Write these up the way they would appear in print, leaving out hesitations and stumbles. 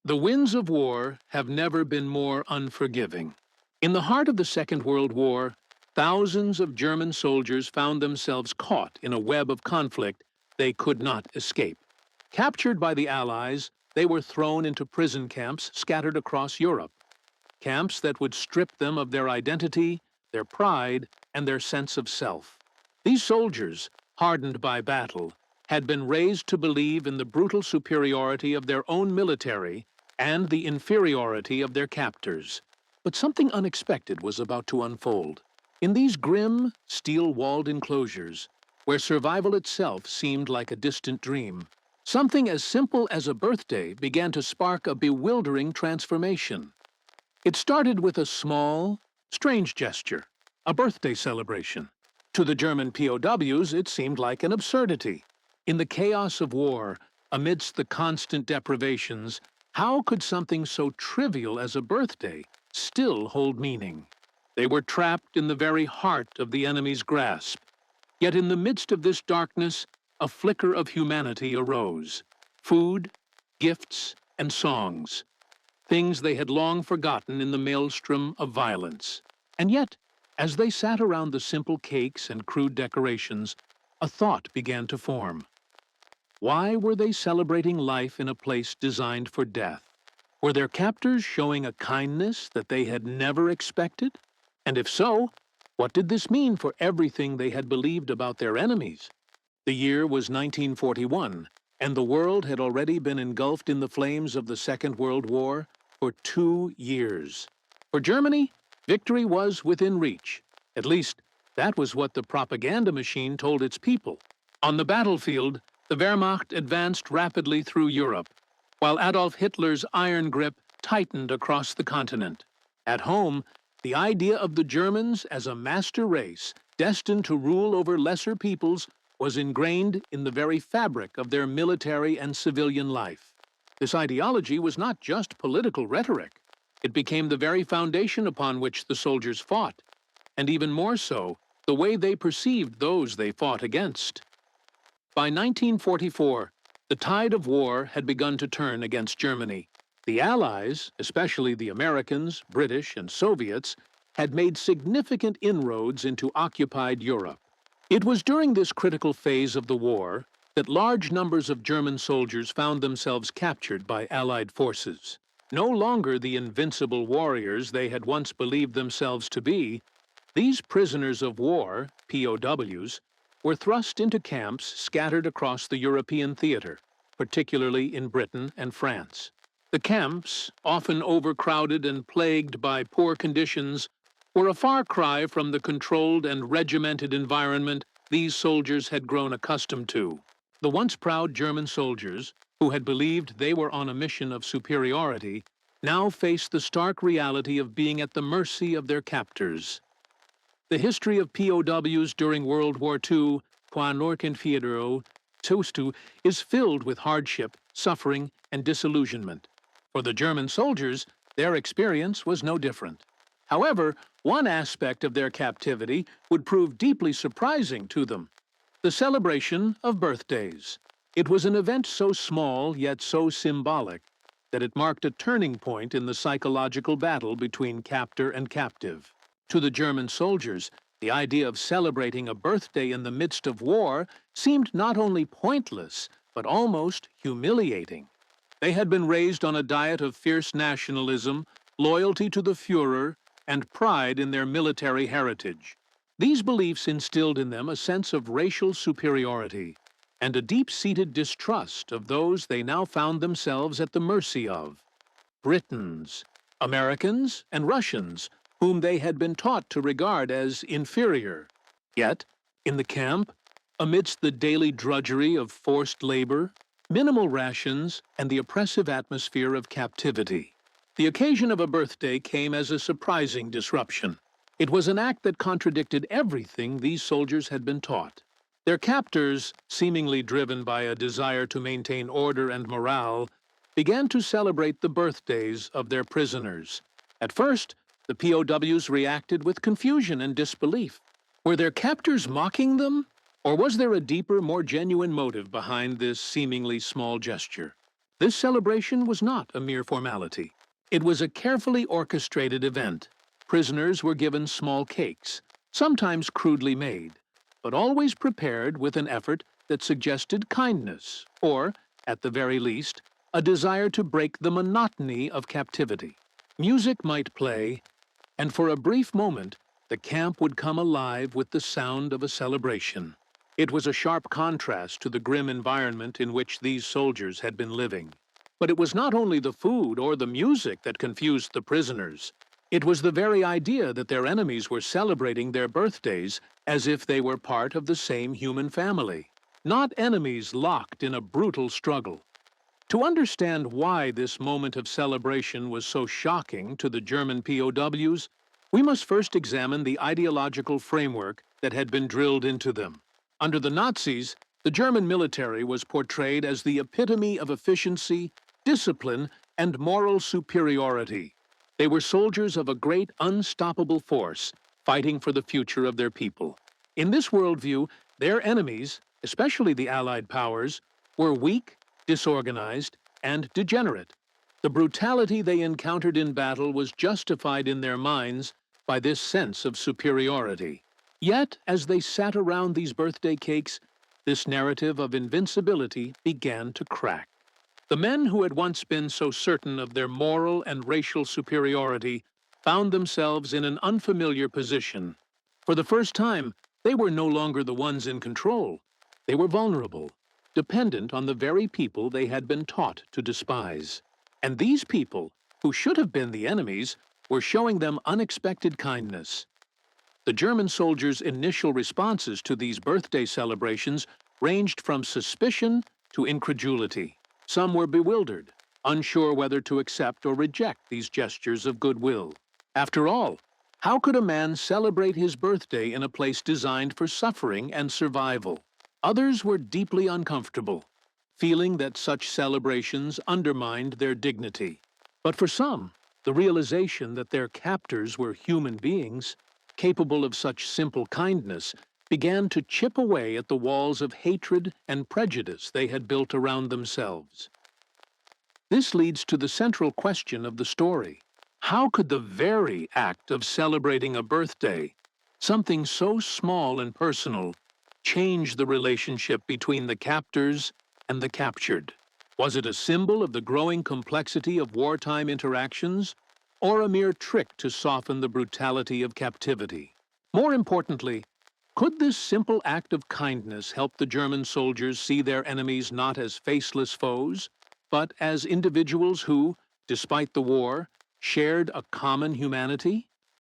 The winds of war have never been more unforgiving. In the heart of the Second World War, thousands of German soldiers found themselves caught in a web of conflict they could not escape. Captured by the Allies, they were thrown into prison camps scattered across Europe. Camps that would strip them of their identity, their pride, and their sense of self. These soldiers, hardened by battle, had been raised to believe in the brutal superiority of their own military and the inferiority of their captors. But something unexpected was about to unfold. In these grim, steel-walled enclosures, where survival itself seemed like a distant dream, something as simple as a birthday began to spark a bewildering transformation. It started with a small, strange gesture, a birthday celebration. To the German POWs, it seemed like an absurdity. In the chaos of war, amidst the constant deprivations, how could something so trivial as a birthday still hold meaning? They were trapped in the very heart of the enemy's grasp. Yet in the midst of this darkness, a flicker of humanity arose. Food, gifts, and songs. Things they had long forgotten in the maelstrom of violence. And yet, as they sat around the simple cakes and crude decorations, a thought began to form. Why were they celebrating life in a place designed for death? Were their captors showing a kindness that they had never expected? And if so, what did this mean for everything they had believed about their enemies? The year was 1941, and the world had already been engulfed in the flames of the Second World War for 2 years. For Germany, victory was within reach. At least, that was what the propaganda machine told its people. On the battlefield, the Wehrmacht advanced rapidly through Europe, while Adolf Hitler's iron grip tightened across the continent. At home, the idea of the Germans as a master race, destined to rule over lesser peoples, was ingrained in the very fabric of their military and civilian life. This ideology was not just political rhetoric. It became the very foundation upon which the soldiers fought, and even more so, the way they perceived those they fought against. By 1944, the tide of war had begun to turn against Germany. The Allies, especially the Americans, British, and Soviets, had made significant inroads into occupied Europe. It was during this critical phase of the war that large numbers of German soldiers found themselves captured by Allied forces. No longer the invincible warriors they had once believed themselves to be, these prisoners of war, POWs, were thrust into camps scattered across the European theater, particularly in Britain and France. The camps, often overcrowded and plagued by poor conditions, were a far cry from the controlled and regimented environment these soldiers had grown accustomed to. The once proud German soldiers, who had believed they were on a mission of superiority, now faced the stark reality of being at the mercy of their captors. The history of POWs during World War II, is filled with hardship, suffering, and disillusionment. For the German soldiers, their experience was no different. However, one aspect of their captivity would prove deeply surprising to them: the celebration of birthdays. It was an event so small yet so symbolic that it marked a turning point in the psychological battle between captor and captive. To the German soldiers, the idea of celebrating a birthday in the midst of war seemed not only pointless, but almost humiliating. They had been raised on a diet of fierce nationalism, loyalty to the Führer, and pride in their military heritage. These beliefs instilled in them a sense of racial superiority and a deep-seated distrust of those they now found themselves at the mercy of: Britons, Americans, and Russians, whom they had been taught to regard as inferior. Yet, in the camp, amidst the daily drudgery of forced labor, minimal rations, and the oppressive atmosphere of captivity, the occasion of a birthday came as a surprising disruption. It was an act that contradicted everything these soldiers had been taught. Their captors, seemingly driven by a desire to maintain order and morale, began to celebrate the birthdays of their prisoners. At first, the POWs reacted with confusion and disbelief. Were their captors mocking them? Or was there a deeper, more genuine motive behind this seemingly small gesture? This celebration was not a mere formality. It was a carefully orchestrated event. Prisoners were given small cakes, sometimes crudely made, but always prepared with an effort that suggested kindness, or, at the very least, a desire to break the monotony of captivity. Music might play, and for a brief moment, the camp would come alive with the sound of a celebration. It was a sharp contrast to the grim environment in which these soldiers had been living. But it was not only the food or the music that confused the prisoners. It was the very idea that their enemies were celebrating their birthdays as if they were part of the same human family, not enemies locked in a brutal struggle. To understand why this moment of celebration was so shocking to the German POWs, we must first examine the ideological framework that had been drilled into them. Under the Nazis, the German military was portrayed as the epitome of efficiency, discipline, and moral superiority. They were soldiers of a great unstoppable force, fighting for the future of their people. In this worldview, their enemies, especially the Allied powers, were weak, disorganized, and degenerate. The brutality they encountered in battle was justified in their minds by this sense of superiority. Yet, as they sat around these birthday cakes, this narrative of invincibility began to crack. The men who had once been so certain of their moral and racial superiority found themselves in an unfamiliar position. For the first time, they were no longer the ones in control. They were vulnerable, dependent on the very people they had been taught to despise. And these people, who should have been the enemies, were showing them unexpected kindness. The German soldiers' initial responses to these birthday celebrations ranged from suspicion to incredulity. Some were bewildered, unsure whether to accept or reject these gestures of goodwill. After all, how could a man celebrate his birthday in a place designed for suffering and survival? Others were deeply uncomfortable, feeling that such celebrations undermined their dignity. But for some, the realization that their captors were human beings, capable of such simple kindness, began to chip away at the walls of hatred and prejudice they had built around themselves. This leads to the central question of the story. How could the very act of celebrating a birthday, something so small and personal, change the relationship between the captors and the captured? Was it a symbol of the growing complexity of wartime interactions, or a mere trick to soften the brutality of captivity? More importantly, could this simple act of kindness help the German soldiers see their enemies not as faceless foes, but as individuals who, despite the war, shared a common humanity?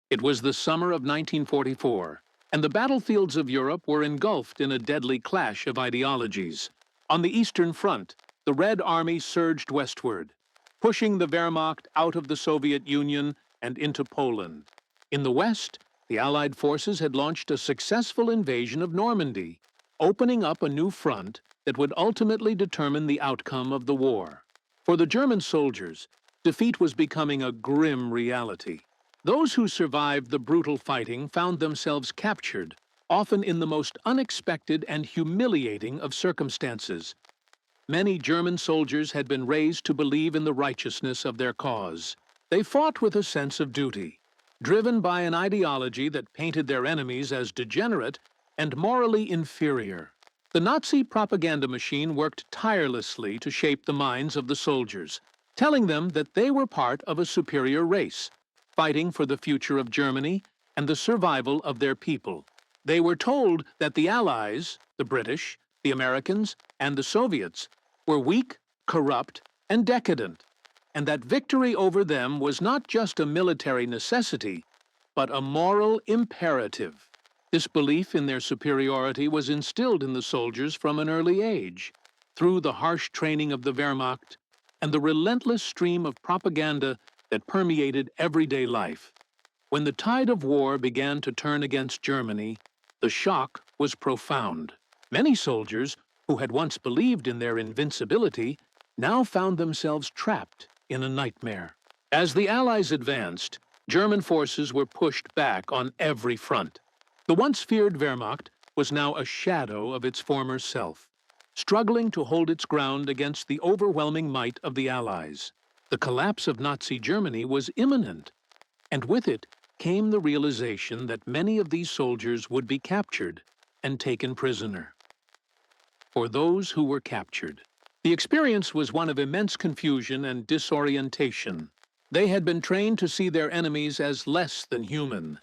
It was the summer of 1944, and the battlefields of Europe were engulfed in a deadly clash of ideologies. On the Eastern Front, the Red Army surged westward, pushing the Wehrmacht out of the Soviet Union and into Poland. In the West, the Allied forces had launched a successful invasion of Normandy, opening up a new front that would ultimately determine the outcome of the war. For the German soldiers, defeat was becoming a grim reality. Those who survived the brutal fighting found themselves captured, often in the most unexpected and humiliating of circumstances. Many German soldiers had been raised to believe in the righteousness of their cause. They fought with a sense of duty, driven by an ideology that painted their enemies as degenerate and morally inferior. The Nazi propaganda machine worked tirelessly to shape the minds of the soldiers, telling them that they were part of a superior race, fighting for the future of Germany and the survival of their people. They were told that the Allies, the British, the Americans, and the Soviets, were weak, corrupt, and decadent, and that victory over them was not just a military necessity, but a moral imperative. This belief in their superiority was instilled in the soldiers from an early age, through the harsh training of the Wehrmacht and the relentless stream of propaganda that permeated everyday life. When the tide of war began to turn against Germany, the shock was profound. Many soldiers, who had once believed in their invincibility, now found themselves trapped in a nightmare. As the Allies advanced, German forces were pushed back on every front. The once feared Wehrmacht was now a shadow of its former self. struggling to hold its ground against the overwhelming might of the Allies. The collapse of Nazi Germany was imminent, and with it came the realization that many of these soldiers would be captured and taken prisoner. For those who were captured, the experience was one of immense confusion and disorientation. They had been trained to see their enemies as less than human,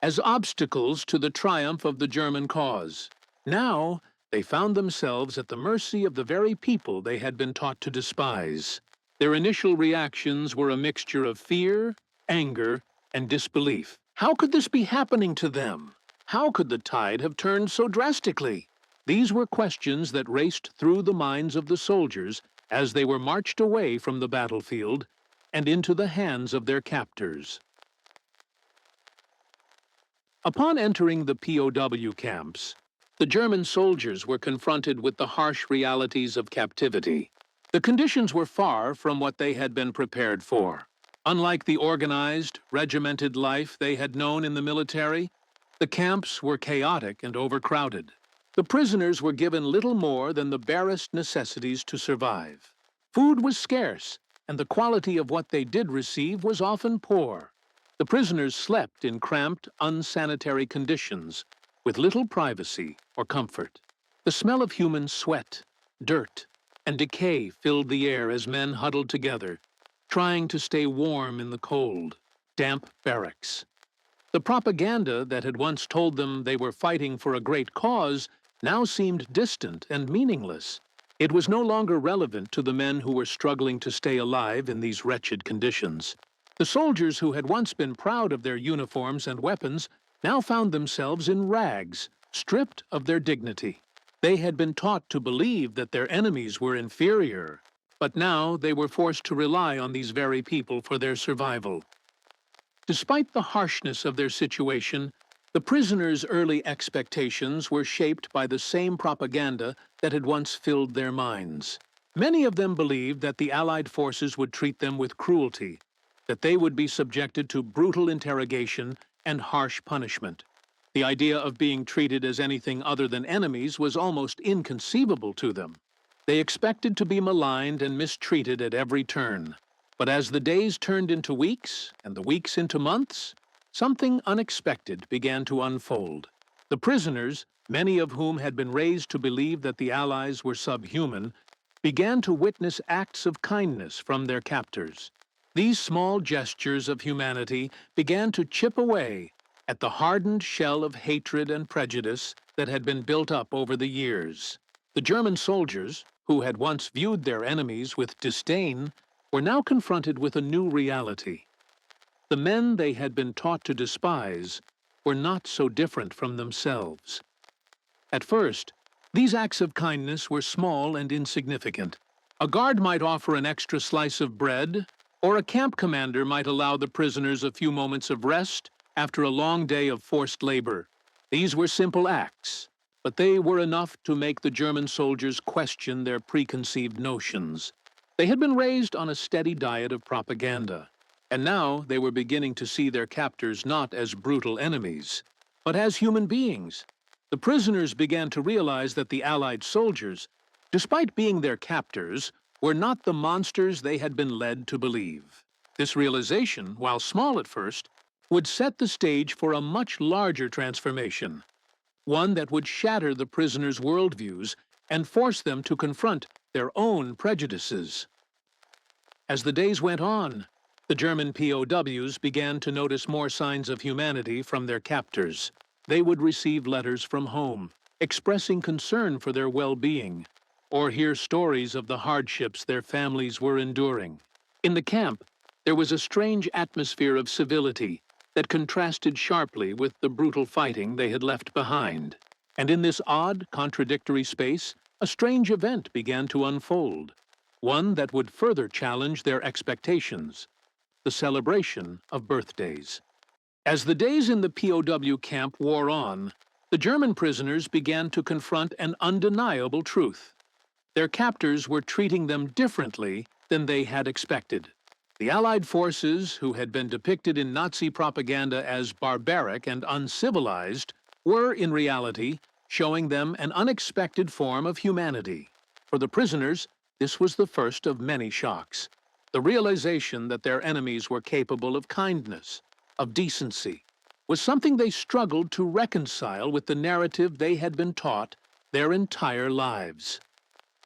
as obstacles to the triumph of the German cause. Now, they found themselves at the mercy of the very people they had been taught to despise. Their initial reactions were a mixture of fear, anger, and disbelief. How could this be happening to them? How could the tide have turned so drastically? These were questions that raced through the minds of the soldiers as they were marched away from the battlefield and into the hands of their captors. Upon entering the POW camps, the German soldiers were confronted with the harsh realities of captivity. The conditions were far from what they had been prepared for. Unlike the organized, regimented life they had known in the military, the camps were chaotic and overcrowded. The prisoners were given little more than the barest necessities to survive. Food was scarce, and the quality of what they did receive was often poor. The prisoners slept in cramped, unsanitary conditions, with little privacy or comfort. The smell of human sweat, dirt, and decay filled the air as men huddled together, trying to stay warm in the cold, damp barracks. The propaganda that had once told them they were fighting for a great cause now seemed distant and meaningless. It was no longer relevant to the men who were struggling to stay alive in these wretched conditions. The soldiers who had once been proud of their uniforms and weapons now found themselves in rags, stripped of their dignity. They had been taught to believe that their enemies were inferior, but now they were forced to rely on these very people for their survival. Despite the harshness of their situation, the prisoners' early expectations were shaped by the same propaganda that had once filled their minds. Many of them believed that the Allied forces would treat them with cruelty, that they would be subjected to brutal interrogation and harsh punishment. The idea of being treated as anything other than enemies was almost inconceivable to them. They expected to be maligned and mistreated at every turn. But as the days turned into weeks and the weeks into months, something unexpected began to unfold. The prisoners, many of whom had been raised to believe that the Allies were subhuman, began to witness acts of kindness from their captors. These small gestures of humanity began to chip away at the hardened shell of hatred and prejudice that had been built up over the years. The German soldiers, who had once viewed their enemies with disdain, were now confronted with a new reality. The men they had been taught to despise were not so different from themselves. At first, these acts of kindness were small and insignificant. A guard might offer an extra slice of bread, or a camp commander might allow the prisoners a few moments of rest after a long day of forced labor. These were simple acts, but they were enough to make the German soldiers question their preconceived notions. They had been raised on a steady diet of propaganda, and now they were beginning to see their captors not as brutal enemies, but as human beings. The prisoners began to realize that the Allied soldiers, despite being their captors, were not the monsters they had been led to believe. This realization, while small at first, would set the stage for a much larger transformation, one that would shatter the prisoners' worldviews and force them to confront their own prejudices. As the days went on, the German POWs began to notice more signs of humanity from their captors. They would receive letters from home, expressing concern for their well-being, or hear stories of the hardships their families were enduring. In the camp, there was a strange atmosphere of civility that contrasted sharply with the brutal fighting they had left behind. And in this odd, contradictory space, a strange event began to unfold, one that would further challenge their expectations: the celebration of birthdays. As the days in the POW camp wore on, the German prisoners began to confront an undeniable truth. Their captors were treating them differently than they had expected. The Allied forces, who had been depicted in Nazi propaganda as barbaric and uncivilized, were, in reality, showing them an unexpected form of humanity. For the prisoners, this was the first of many shocks. The realization that their enemies were capable of kindness, of decency, was something they struggled to reconcile with the narrative they had been taught their entire lives.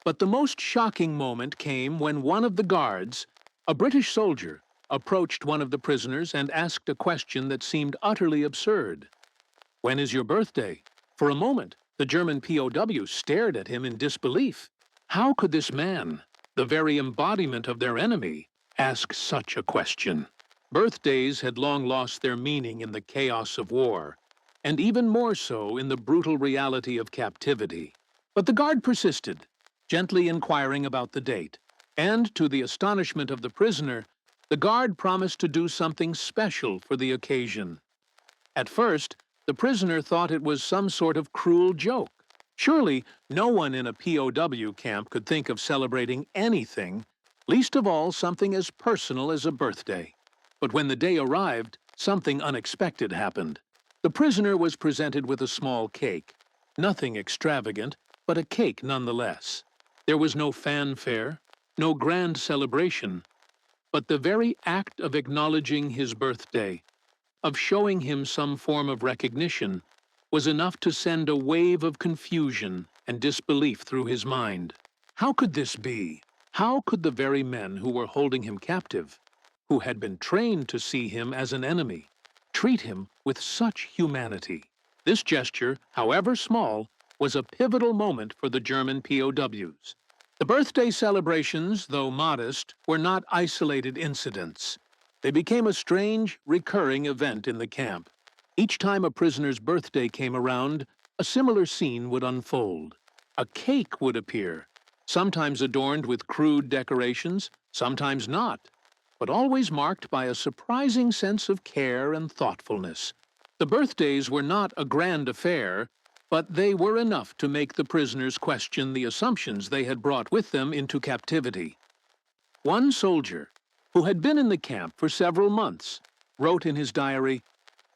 But the most shocking moment came when one of the guards, a British soldier, approached one of the prisoners and asked a question that seemed utterly absurd. "When is your birthday?" For a moment, the German POW stared at him in disbelief. How could this man, the very embodiment of their enemy, ask such a question? Birthdays had long lost their meaning in the chaos of war, and even more so in the brutal reality of captivity. But the guard persisted, gently inquiring about the date, and to the astonishment of the prisoner, the guard promised to do something special for the occasion. At first, the prisoner thought it was some sort of cruel joke. Surely, no one in a POW camp could think of celebrating anything, least of all something as personal as a birthday. But when the day arrived, something unexpected happened. The prisoner was presented with a small cake. Nothing extravagant, but a cake nonetheless. There was no fanfare, no grand celebration, but the very act of acknowledging his birthday, of showing him some form of recognition, was enough to send a wave of confusion and disbelief through his mind. How could this be? How could the very men who were holding him captive, who had been trained to see him as an enemy, treat him with such humanity? This gesture, however small, was a pivotal moment for the German POWs. The birthday celebrations, though modest, were not isolated incidents. They became a strange, recurring event in the camp. Each time a prisoner's birthday came around, a similar scene would unfold. A cake would appear, sometimes adorned with crude decorations, sometimes not, but always marked by a surprising sense of care and thoughtfulness. The birthdays were not a grand affair, but they were enough to make the prisoners question the assumptions they had brought with them into captivity. One soldier, who had been in the camp for several months, wrote in his diary,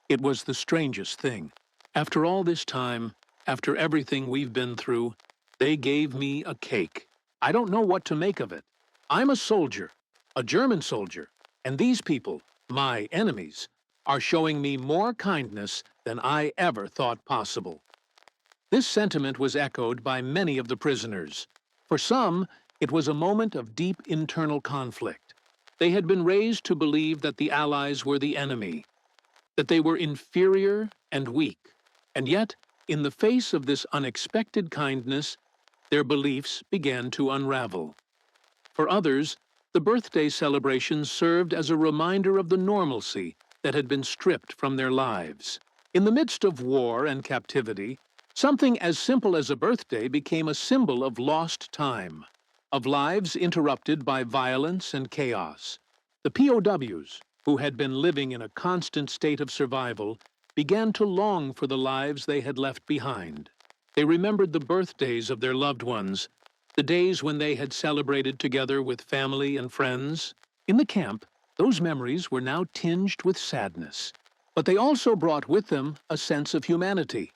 "It was the strangest thing. After all this time, after everything we've been through, they gave me a cake. I don't know what to make of it. I'm a soldier, a German soldier, and these people, my enemies, are showing me more kindness than I ever thought possible." This sentiment was echoed by many of the prisoners. For some, it was a moment of deep internal conflict. They had been raised to believe that the Allies were the enemy, that they were inferior and weak, and yet, in the face of this unexpected kindness, their beliefs began to unravel. For others, the birthday celebrations served as a reminder of the normalcy that had been stripped from their lives. In the midst of war and captivity, something as simple as a birthday became a symbol of lost time, of lives interrupted by violence and chaos. The POWs, who had been living in a constant state of survival, began to long for the lives they had left behind. They remembered the birthdays of their loved ones, the days when they had celebrated together with family and friends. In the camp, those memories were now tinged with sadness, but they also brought with them a sense of humanity,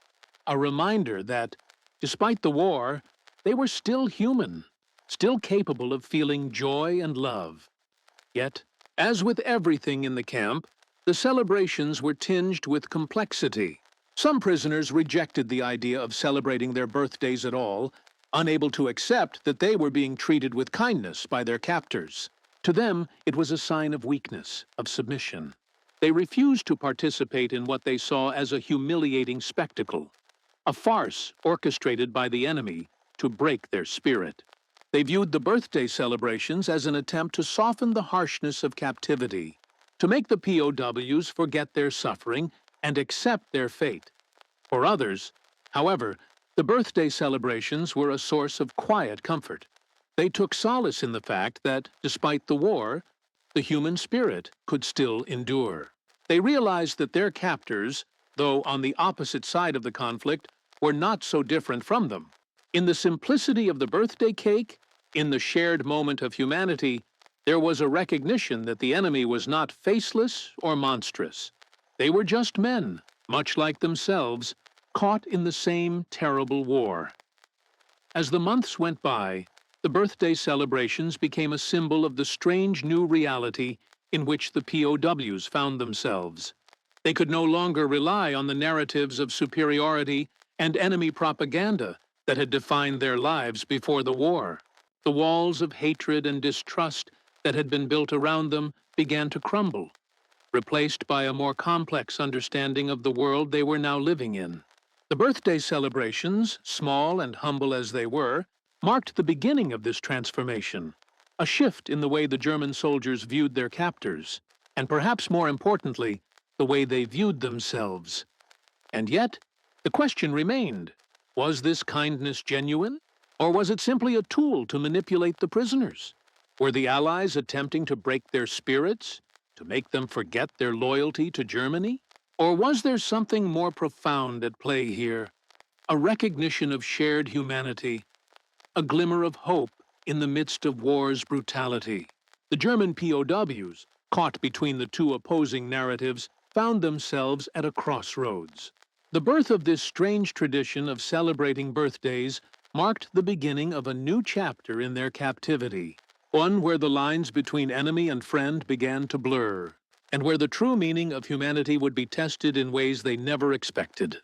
a reminder that, despite the war, they were still human, still capable of feeling joy and love. Yet, as with everything in the camp, the celebrations were tinged with complexity. Some prisoners rejected the idea of celebrating their birthdays at all, unable to accept that they were being treated with kindness by their captors. To them, it was a sign of weakness, of submission. They refused to participate in what they saw as a humiliating spectacle, a farce orchestrated by the enemy to break their spirit. They viewed the birthday celebrations as an attempt to soften the harshness of captivity, to make the POWs forget their suffering and accept their fate. For others, however, the birthday celebrations were a source of quiet comfort. They took solace in the fact that, despite the war, the human spirit could still endure. They realized that their captors, though on the opposite side of the conflict, were not so different from them. In the simplicity of the birthday cake, in the shared moment of humanity, there was a recognition that the enemy was not faceless or monstrous. They were just men, much like themselves, caught in the same terrible war. As the months went by, The birthday celebrations became a symbol of the strange new reality in which the POWs found themselves. They could no longer rely on the narratives of superiority and enemy propaganda that had defined their lives before the war. The walls of hatred and distrust that had been built around them began to crumble, replaced by a more complex understanding of the world they were now living in. The birthday celebrations, small and humble as they were, marked the beginning of this transformation, a shift in the way the German soldiers viewed their captors, and perhaps more importantly, the way they viewed themselves. And yet, the question remained, was this kindness genuine, or was it simply a tool to manipulate the prisoners? Were the Allies attempting to break their spirits, to make them forget their loyalty to Germany? Or was there something more profound at play here? A recognition of shared humanity, a glimmer of hope in the midst of war's brutality. The German POWs, caught between the two opposing narratives, found themselves at a crossroads. The birth of this strange tradition of celebrating birthdays marked the beginning of a new chapter in their captivity, one where the lines between enemy and friend began to blur, and where the true meaning of humanity would be tested in ways they never expected.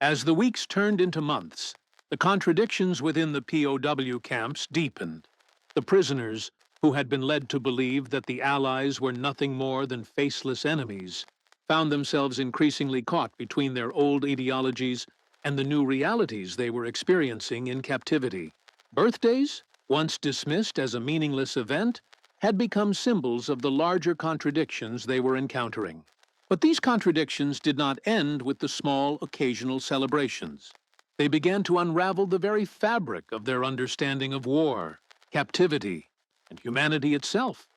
As the weeks turned into months, the contradictions within the POW camps deepened. The prisoners, who had been led to believe that the Allies were nothing more than faceless enemies, found themselves increasingly caught between their old ideologies and the new realities they were experiencing in captivity. Birthdays, once dismissed as a meaningless event, had become symbols of the larger contradictions they were encountering. But these contradictions did not end with the small, occasional celebrations. They began to unravel the very fabric of their understanding of war, captivity, and humanity itself.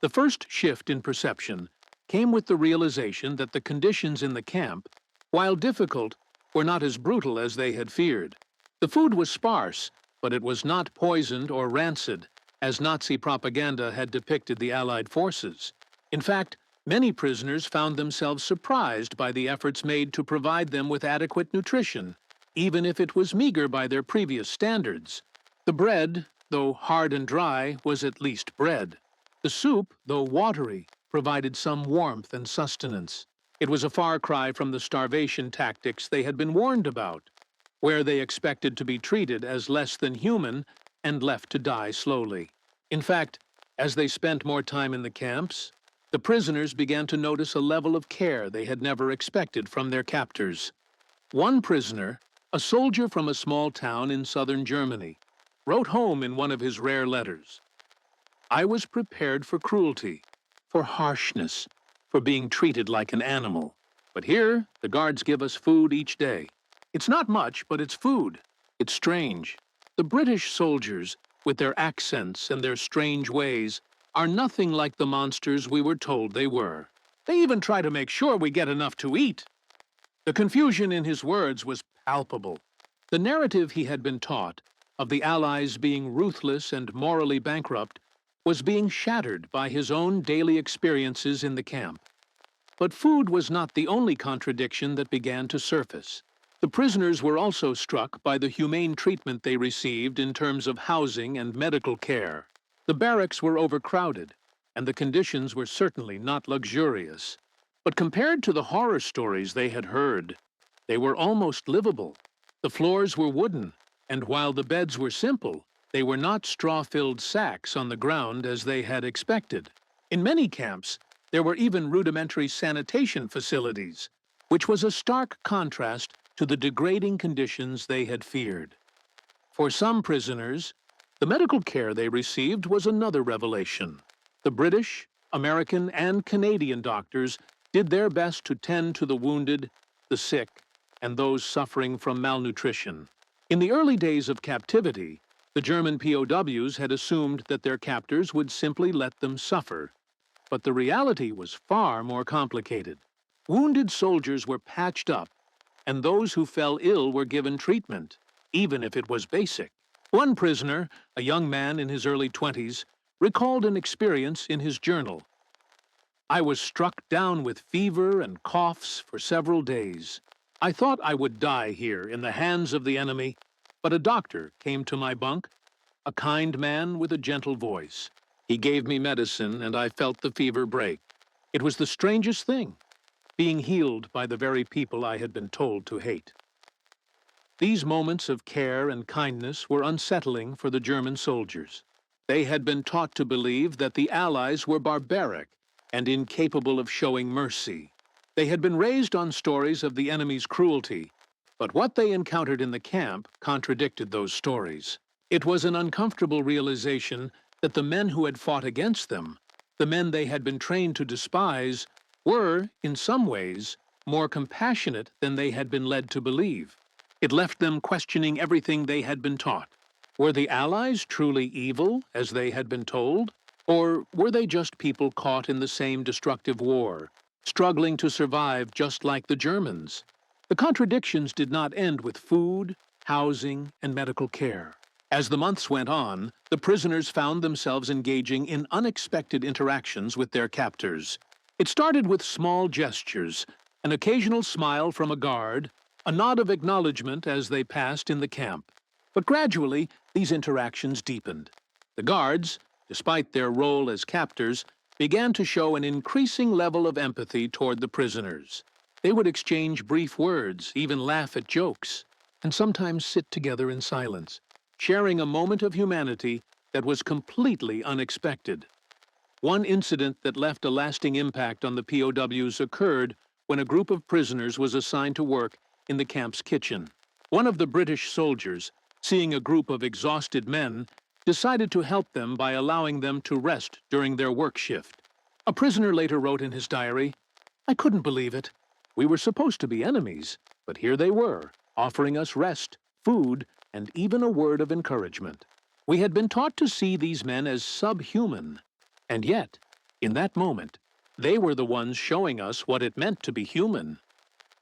The first shift in perception came with the realization that the conditions in the camp, while difficult, were not as brutal as they had feared. The food was sparse, but it was not poisoned or rancid, as Nazi propaganda had depicted the Allied forces. In fact, many prisoners found themselves surprised by the efforts made to provide them with adequate nutrition, even if it was meager by their previous standards. The bread, though hard and dry, was at least bread. The soup, though watery, provided some warmth and sustenance. It was a far cry from the starvation tactics they had been warned about, where they expected to be treated as less than human and left to die slowly. In fact, as they spent more time in the camps, the prisoners began to notice a level of care they had never expected from their captors. One prisoner, a soldier from a small town in southern Germany, wrote home in one of his rare letters, "I was prepared for cruelty, for harshness, for being treated like an animal. But here, the guards give us food each day. It's not much, but it's food. It's strange. The British soldiers, with their accents and their strange ways, are nothing like the monsters we were told they were. They even try to make sure we get enough to eat." The confusion in his words was palpable. The narrative he had been taught, of the Allies being ruthless and morally bankrupt, was being shattered by his own daily experiences in the camp. But food was not the only contradiction that began to surface. The prisoners were also struck by the humane treatment they received in terms of housing and medical care. The barracks were overcrowded, and the conditions were certainly not luxurious. But compared to the horror stories they had heard, they were almost livable. The floors were wooden, and while the beds were simple, they were not straw-filled sacks on the ground as they had expected. In many camps, there were even rudimentary sanitation facilities, which was a stark contrast to the degrading conditions they had feared. For some prisoners, the medical care they received was another revelation. The British, American, and Canadian doctors did their best to tend to the wounded, the sick, and those suffering from malnutrition. In the early days of captivity, the German POWs had assumed that their captors would simply let them suffer. But the reality was far more complicated. Wounded soldiers were patched up, and those who fell ill were given treatment, even if it was basic. One prisoner, a young man in his early 20s, recalled an experience in his journal. "I was struck down with fever and coughs for several days. I thought I would die here in the hands of the enemy, but a doctor came to my bunk, a kind man with a gentle voice. He gave me medicine, and I felt the fever break. It was the strangest thing, being healed by the very people I had been told to hate. These moments of care and kindness were unsettling for the German soldiers. They had been taught to believe that the Allies were barbaric and incapable of showing mercy. They had been raised on stories of the enemy's cruelty, but what they encountered in the camp contradicted those stories. It was an uncomfortable realization that the men who had fought against them, the men they had been trained to despise, were, in some ways, more compassionate than they had been led to believe. It left them questioning everything they had been taught. Were the Allies truly evil, as they had been told? Or were they just people caught in the same destructive war, struggling to survive just like the Germans? The contradictions did not end with food, housing, and medical care. As the months went on, the prisoners found themselves engaging in unexpected interactions with their captors. It started with small gestures, an occasional smile from a guard, a nod of acknowledgement as they passed in the camp. But gradually, these interactions deepened. The guards, despite their role as captors, began to show an increasing level of empathy toward the prisoners. They would exchange brief words, even laugh at jokes, and sometimes sit together in silence, sharing a moment of humanity that was completely unexpected. One incident that left a lasting impact on the POWs occurred when a group of prisoners was assigned to work in the camp's kitchen. One of the British soldiers, seeing a group of exhausted men, decided to help them by allowing them to rest during their work shift. A prisoner later wrote in his diary, "I couldn't believe it. We were supposed to be enemies, but here they were, offering us rest, food, and even a word of encouragement. We had been taught to see these men as subhuman, and yet, in that moment, they were the ones showing us what it meant to be human."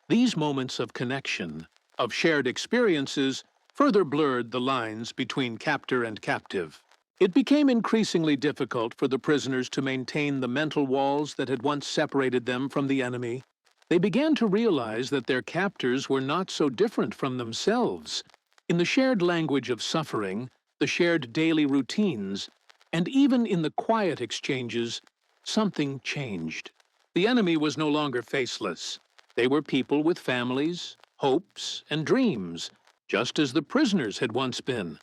These moments of connection, of shared experiences, further blurred the lines between captor and captive. It became increasingly difficult for the prisoners to maintain the mental walls that had once separated them from the enemy. They began to realize that their captors were not so different from themselves. In the shared language of suffering, the shared daily routines, and even in the quiet exchanges, something changed. The enemy was no longer faceless. They were people with families, hopes, and dreams, just as the prisoners had once been.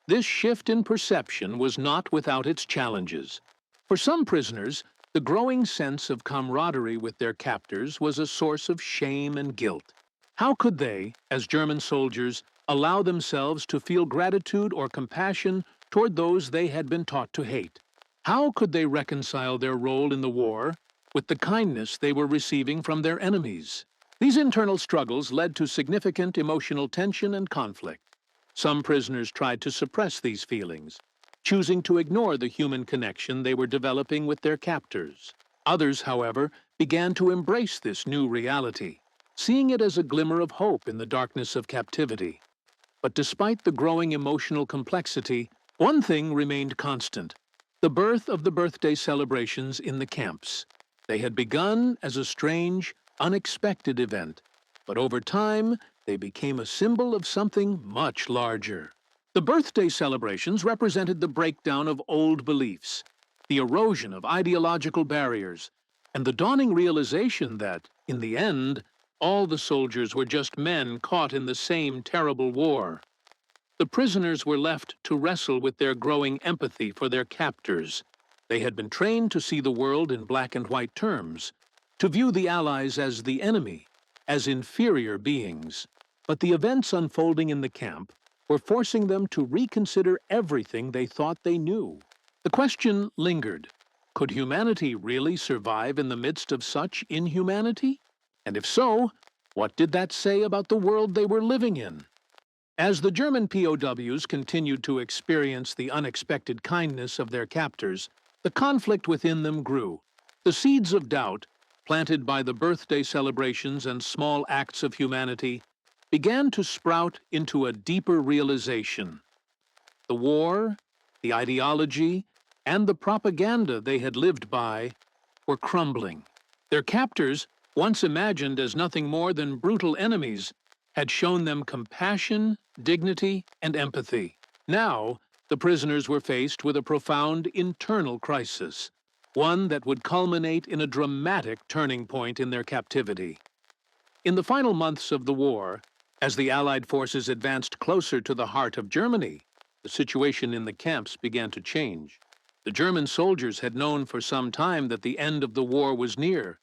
This shift in perception was not without its challenges. For some prisoners, the growing sense of camaraderie with their captors was a source of shame and guilt. How could they, as German soldiers, allow themselves to feel gratitude or compassion toward those they had been taught to hate? How could they reconcile their role in the war with the kindness they were receiving from their enemies? These internal struggles led to significant emotional tension and conflict. Some prisoners tried to suppress these feelings, choosing to ignore the human connection they were developing with their captors. Others, however, began to embrace this new reality, seeing it as a glimmer of hope in the darkness of captivity. But despite the growing emotional complexity, one thing remained constant: the birth of the birthday celebrations in the camps. They had begun as a strange, unexpected event, but over time, they became a symbol of something much larger. The birthday celebrations represented the breakdown of old beliefs, the erosion of ideological barriers, and the dawning realization that, in the end, all the soldiers were just men caught in the same terrible war. The prisoners were left to wrestle with their growing empathy for their captors. They had been trained to see the world in black and white terms, to view the Allies as the enemy, as inferior beings. But the events unfolding in the camp were forcing them to reconsider everything they thought they knew. The question lingered: could humanity really survive in the midst of such inhumanity? And if so, what did that say about the world they were living in? As the German POWs continued to experience the unexpected kindness of their captors, the conflict within them grew. The seeds of doubt, planted by the birthday celebrations and small acts of humanity, began to sprout into a deeper realization. The war, the ideology, and the propaganda they had lived by were crumbling. Their captors, once imagined as nothing more than brutal enemies, had shown them compassion, dignity, and empathy. Now, The prisoners were faced with a profound internal crisis, one that would culminate in a dramatic turning point in their captivity. In the final months of the war, as the Allied forces advanced closer to the heart of Germany, the situation in the camps began to change. The German soldiers had known for some time that the end of the war was near,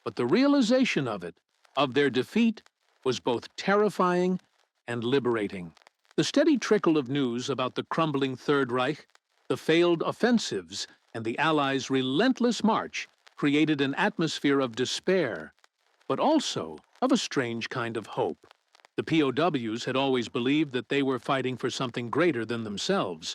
but the realization of their defeat, was both terrifying and liberating. The steady trickle of news about the crumbling Third Reich, the failed offensives, and the Allies' relentless march created an atmosphere of despair, but also of a strange kind of hope. The POWs had always believed that they were fighting for something greater than themselves,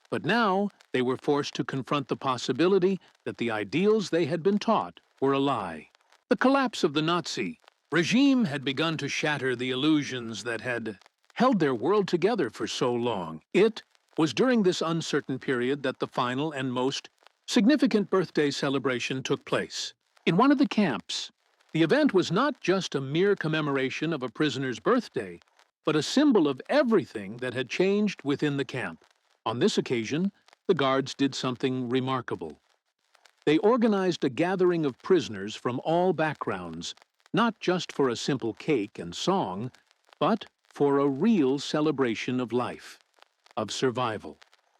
but now they were forced to confront the possibility that the ideals they had been taught were a lie. The collapse of the Nazi regime had begun to shatter the illusions that had held their world together for so long. It was during this uncertain period that the final and most significant birthday celebration took place. In one of the camps, the event was not just a mere commemoration of a prisoner's birthday, but a symbol of everything that had changed within the camp. On this occasion, the guards did something remarkable. They organized a gathering of prisoners from all backgrounds, not just for a simple cake and song, but for a real celebration of life, of survival.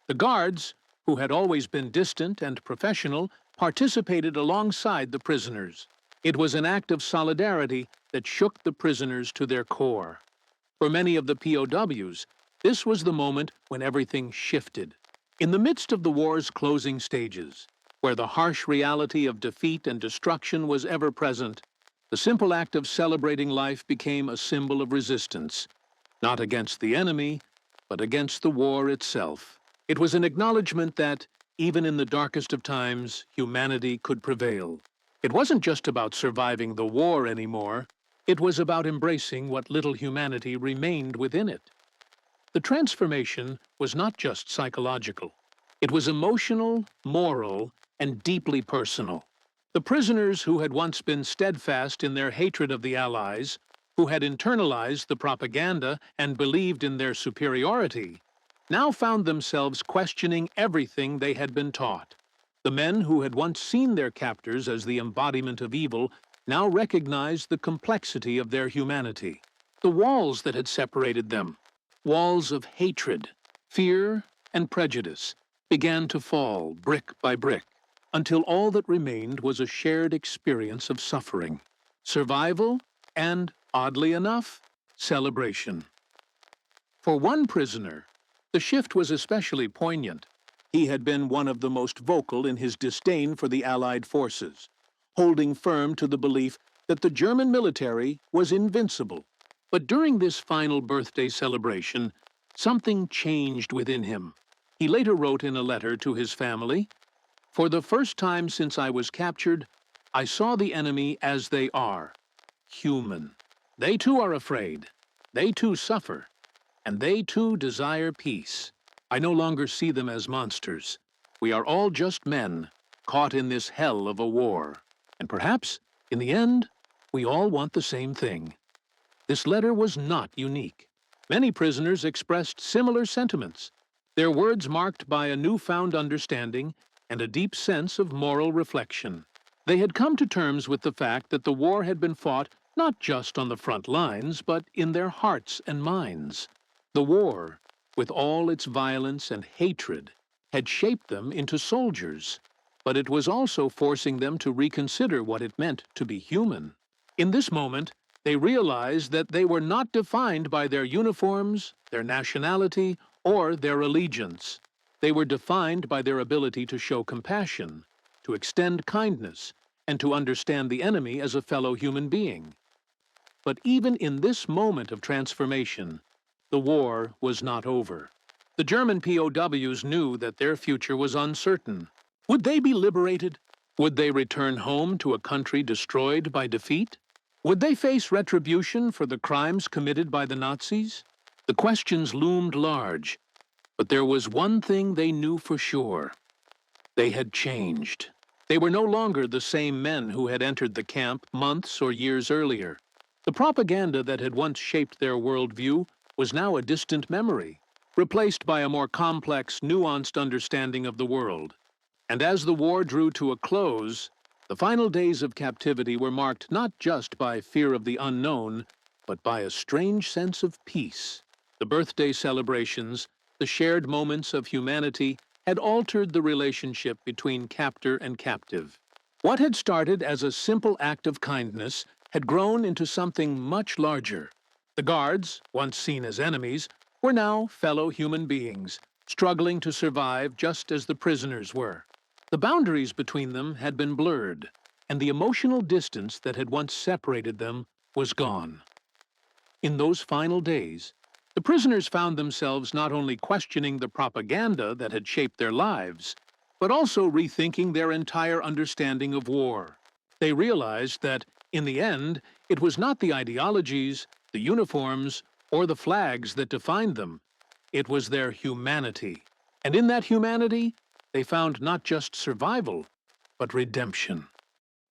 The guards, who had always been distant and professional, participated alongside the prisoners. It was an act of solidarity that shook the prisoners to their core. For many of the POWs, this was the moment when everything shifted. In the midst of the war's closing stages, where the harsh reality of defeat and destruction was ever present, the simple act of celebrating life became a symbol of resistance, not against the enemy, but against the war itself. It was an acknowledgement that, even in the darkest of times, humanity could prevail. It wasn't just about surviving the war anymore, it was about embracing what little humanity remained within it. The transformation was not just psychological. It was emotional, moral, and deeply personal. The prisoners who had once been steadfast in their hatred of the Allies, who had internalized the propaganda and believed in their superiority, now found themselves questioning everything they had been taught. The men who had once seen their captors as the embodiment of evil now recognized the complexity of their humanity. The walls that had separated them, walls of hatred, fear, and prejudice, began to fall brick by brick, until all that remained was a shared experience of suffering, survival, and, oddly enough, celebration. For one prisoner, the shift was especially poignant. He had been one of the most vocal in his disdain for the Allied forces, holding firm to the belief that the German military was invincible. But during this final birthday celebration, something changed within him. He later wrote in a letter to his family, "For the first time since I was captured, I saw the enemy as they are, human. They too are afraid, they too suffer, and they too desire peace. I no longer see them as monsters. We are all just men, caught in this hell of a war. And perhaps, in the end, we all want the same thing." This letter was not unique. Many prisoners expressed similar sentiments, their words marked by a newfound understanding and a deep sense of moral reflection. They had come to terms with the fact that the war had been fought not just on the front lines, but in their hearts and minds. The war, with all its violence and hatred, had shaped them into soldiers, but it was also forcing them to reconsider what it meant to be human. In this moment, they realized that they were not defined by their uniforms, their nationality, or their allegiance. They were defined by their ability to show compassion, to extend kindness, and to understand the enemy as a fellow human being. But even in this moment of transformation, the war was not over. The German POWs knew that their future was uncertain. Would they be liberated? Would they return home to a country destroyed by defeat? Would they face retribution for the crimes committed by the Nazis? The questions loomed large, but there was one thing they knew for sure. They had changed. They were no longer the same men who had entered the camp months or years earlier. The propaganda that had once shaped their worldview was now a distant memory. replaced by a more complex, nuanced understanding of the world. And as the war drew to a close, the final days of captivity were marked not just by fear of the unknown, but by a strange sense of peace. The birthday celebrations, the shared moments of humanity, had altered the relationship between captor and captive. What had started as a simple act of kindness had grown into something much larger. The guards, once seen as enemies, were now fellow human beings, struggling to survive just as the prisoners were. The boundaries between them had been blurred, and the emotional distance that had once separated them was gone. In those final days, the prisoners found themselves not only questioning the propaganda that had shaped their lives, but also rethinking their entire understanding of war. They realized that, in the end, it was not the ideologies, the uniforms, or the flags that defined them. It was their humanity. And in that humanity, they found not just survival, but redemption.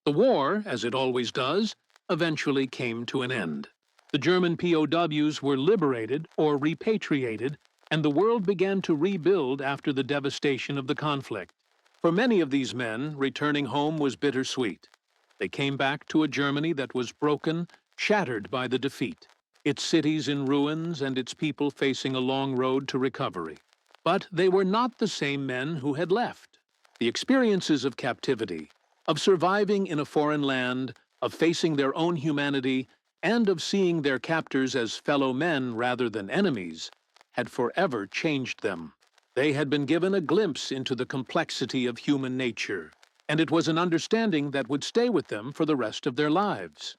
The war, as it always does, eventually came to an end. The German POWs were liberated or repatriated, and the world began to rebuild after the devastation of the conflict. For many of these men, returning home was bittersweet. They came back to a Germany that was broken, shattered by the defeat, its cities in ruins and its people facing a long road to recovery. But they were not the same men who had left. The experiences of captivity, of surviving in a foreign land, of facing their own humanity, and of seeing their captors as fellow men rather than enemies, had forever changed them. They had been given a glimpse into the complexity of human nature, and it was an understanding that would stay with them for the rest of their lives.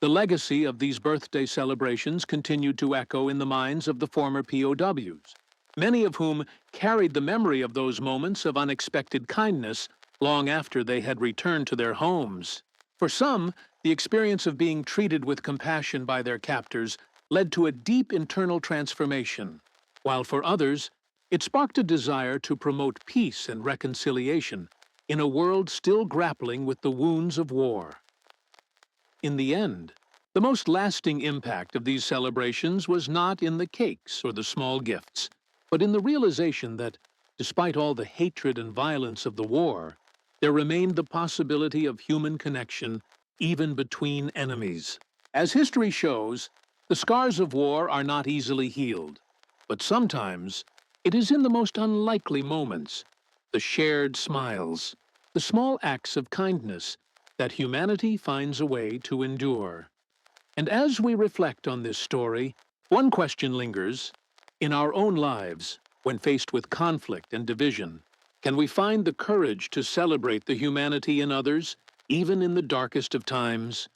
The legacy of these birthday celebrations continued to echo in the minds of the former POWs, many of whom carried the memory of those moments of unexpected kindness long after they had returned to their homes. For some, the experience of being treated with compassion by their captors led to a deep internal transformation, while for others, it sparked a desire to promote peace and reconciliation in a world still grappling with the wounds of war. In the end, the most lasting impact of these celebrations was not in the cakes or the small gifts, but in the realization that, despite all the hatred and violence of the war, there remained the possibility of human connection even between enemies. As history shows, the scars of war are not easily healed, but sometimes it is in the most unlikely moments, the shared smiles, the small acts of kindness, that humanity finds a way to endure. And as we reflect on this story, one question lingers. In our own lives, when faced with conflict and division, can we find the courage to celebrate the humanity in others, even in the darkest of times?